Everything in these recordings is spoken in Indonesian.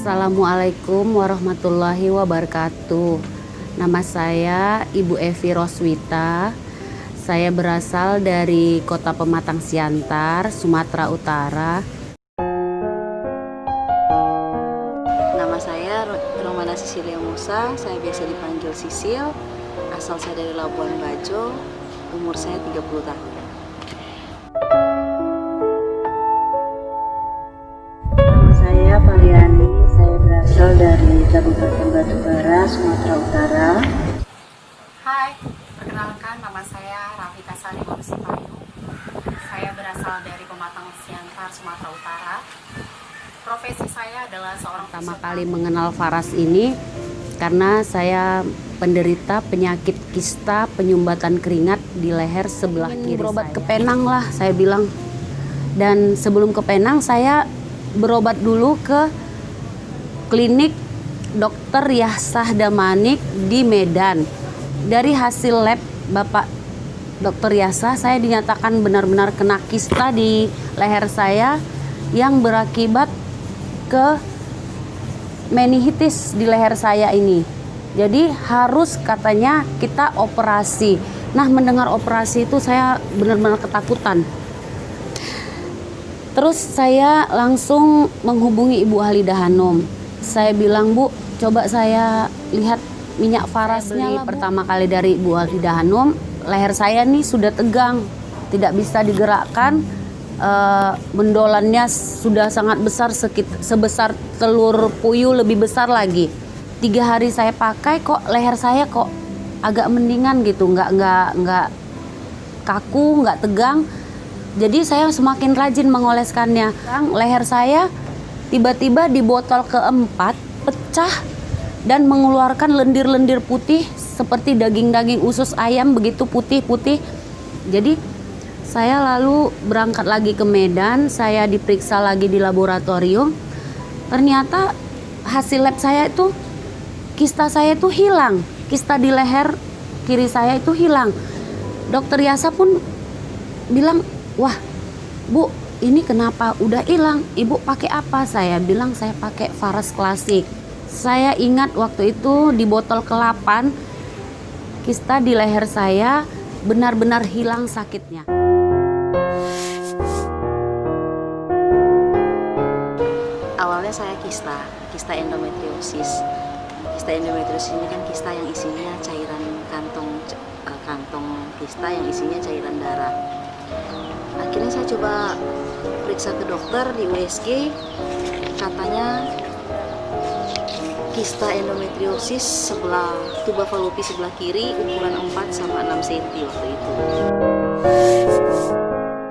Assalamualaikum warahmatullahi wabarakatuh. Nama saya Ibu Evi Roswita. Saya berasal dari Kota Pematang Siantar, Sumatera Utara. Nama saya Romana Sisilia Musa, saya biasa dipanggil Sisil. Asal saya dari Labuan Bajo, umur saya 30 tahun. Nama saya Paliani, saya berasal dari Kabupaten Batubara, Sumatera Utara. Hai, perkenalkan nama saya Rafita Sari Manusipayu. Saya berasal dari Pematang Siantar, Sumatera Utara. Profesi saya adalah seorang Pertama kali mengenal Faras ini karena saya penderita penyakit kista penyumbatan keringat di leher sebelah kiri. Berobat ke Penang lah, saya bilang. Dan sebelum ke Penang saya berobat dulu ke klinik Dr. Yasah Damanik di Medan. Dari hasil lab Bapak Dr. Yasah, saya dinyatakan benar-benar kena kista di leher saya yang berakibat ke meningitis di leher saya ini. Jadi harus katanya kita operasi. Nah, mendengar operasi itu saya benar-benar ketakutan. Terus saya langsung menghubungi Ibu Halidah Hanum. Saya bilang, Bu, coba saya lihat minyak farasnya lah, Bu. Pertama kali dari Ibu Halidah Hanum, leher saya nih sudah tegang, tidak bisa digerakkan. Bendolannya sudah sangat besar, sebesar telur puyuh, lebih besar lagi. 3 hari saya pakai kok leher saya kok agak mendingan gitu, nggak kaku, nggak tegang. Jadi saya semakin rajin mengoleskannya. Leher saya tiba-tiba di botol keempat pecah dan mengeluarkan lendir-lendir putih seperti daging-daging usus ayam, begitu putih-putih. Jadi saya lalu berangkat lagi ke Medan, saya diperiksa lagi di laboratorium. Ternyata hasil lab saya itu, kista saya itu hilang. Kista di leher kiri saya itu hilang. Dokter Yasa pun bilang, wah Bu, ini kenapa udah hilang? Ibu pakai apa? Saya bilang saya pakai Faras Klasik. Saya ingat waktu itu di botol ke-8, kista di leher saya benar-benar hilang sakitnya. Awalnya saya kista endometriosis. Kista endometriosis ini kan kista yang isinya cairan kantong kista yang isinya cairan darah. Akhirnya saya coba periksa ke dokter di USG, katanya kista endometriosis sebelah tuba fallopi sebelah kiri ukuran 4 sama 6 cm waktu itu.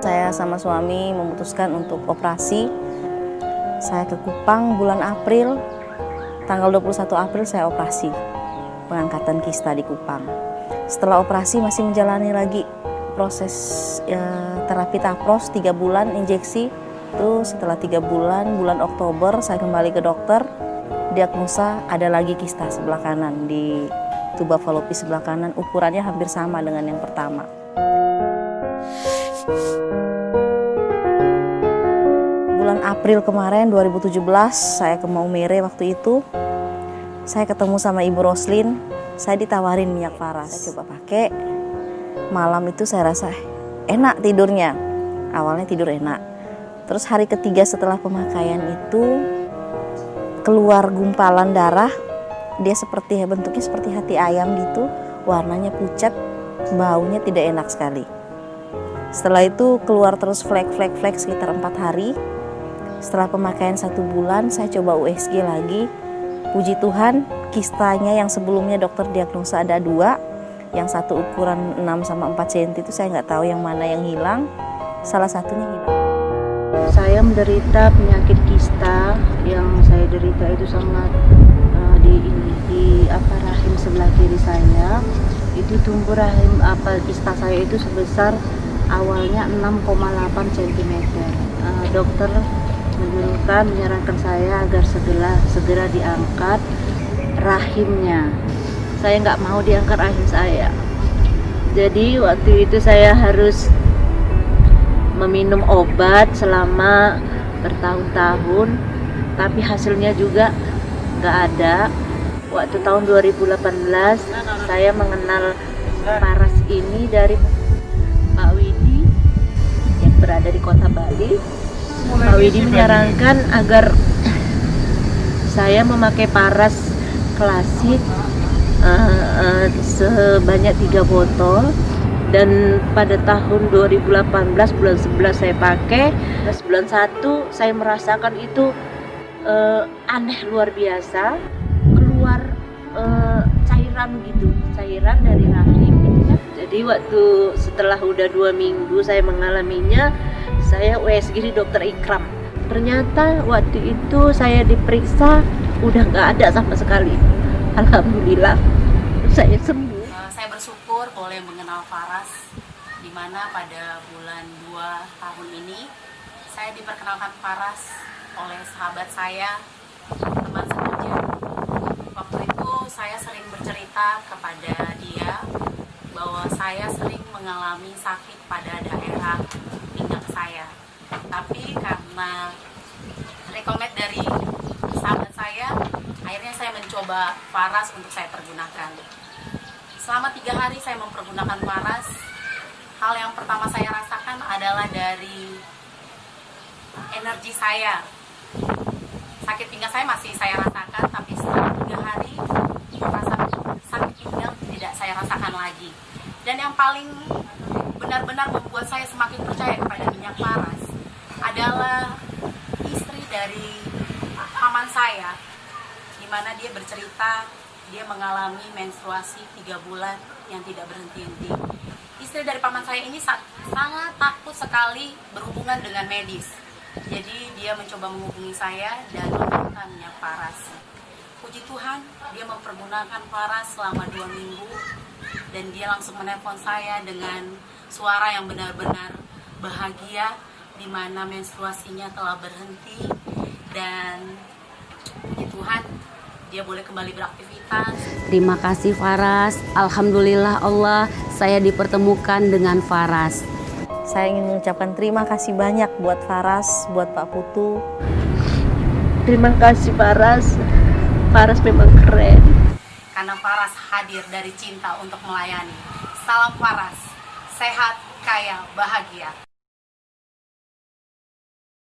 Saya sama suami memutuskan untuk operasi. Saya ke Kupang bulan April, tanggal 21 April saya operasi pengangkatan kista di Kupang. Setelah operasi masih menjalani lagi proses terapi tapros 3 bulan injeksi. Itu setelah 3 bulan, bulan Oktober saya kembali ke dokter, diagnosa ada lagi kista sebelah kanan di tuba fallopi sebelah kanan, ukurannya hampir sama dengan yang pertama. Bulan April kemarin 2017 saya ke Maumere, waktu itu saya ketemu sama Ibu Roslin, saya ditawarin minyak Faras. Saya coba pakai, malam itu saya rasa enak tidurnya. Awalnya tidur enak, terus hari ketiga setelah pemakaian itu keluar gumpalan darah. Dia bentuknya seperti hati ayam gitu, warnanya pucat, baunya tidak enak sekali. Setelah itu keluar terus flek sekitar 4 hari. Setelah pemakaian 1 bulan saya coba USG lagi. Puji Tuhan, kistanya yang sebelumnya dokter diagnosa ada 2, yang satu ukuran 6 sama 4 cm itu saya nggak tahu yang mana yang hilang, salah satunya hilang. Saya menderita penyakit kista, yang saya derita itu sangat di rahim sebelah kiri saya. Itu tumbuh kista saya itu sebesar awalnya 6,8 cm. Dokter menyarankan saya agar segera diangkat rahimnya. Saya nggak mau diangkat rahim saya. Jadi waktu itu saya harus meminum obat selama bertahun-tahun, tapi hasilnya juga nggak ada. Waktu tahun 2018 saya mengenal Paras ini dari Pak Widi yang berada di kota Bali. Pak Widi menyarankan agar saya memakai Paras klasik sebanyak 3 botol, dan pada tahun 2018 bulan 11 saya pakai. Pas bulan 1 saya merasakan itu aneh luar biasa, keluar cairan gitu, cairan dari rahim gitu kan. Jadi waktu setelah udah 2 minggu saya mengalaminya, saya USG di Dokter Ikram. Ternyata waktu itu saya diperiksa udah nggak ada sama sekali. Alhamdulillah saya sembuh. Saya bersyukur boleh mengenal Faras, di mana pada bulan 2 tahun ini saya diperkenalkan Faras oleh sahabat saya, teman sekerja. Waktu itu saya sering bercerita kepada dia bahwa saya sering mengalami sakit pada daerah pinggang saya. Tapi karena rekomend dari sahabat saya, akhirnya saya mencoba Faras untuk saya pergunakan. Selama 3 hari saya mempergunakan Faras, hal yang pertama saya rasakan adalah dari energi saya. Sakit pinggang saya masih saya rasakan, tapi setelah 3 hari rasa sakit pinggang tidak saya rasakan lagi. Dan yang paling benar-benar membuat saya semakin percaya kepada minyak Faras adalah istri dari paman saya, di mana dia bercerita dia mengalami menstruasi 3 bulan yang tidak berhenti-henti. Istri dari paman saya ini sangat takut sekali berhubungan dengan medis. Jadi dia mencoba menghubungi saya dan meminta minyak Faras. Puji Tuhan, dia mempergunakan Faras selama 2 minggu dan dia langsung menelpon saya dengan suara yang benar-benar bahagia, di mana menstruasinya telah berhenti dan puji Tuhan dia boleh kembali beraktivitas. Terima kasih Faras. Alhamdulillah Allah, saya dipertemukan dengan Faras. Saya ingin mengucapkan terima kasih banyak buat Faras, buat Pak Putu. Terima kasih Paras. Paras memang keren. Karena Faras hadir dari cinta untuk melayani. Salam Faras, sehat, kaya, bahagia.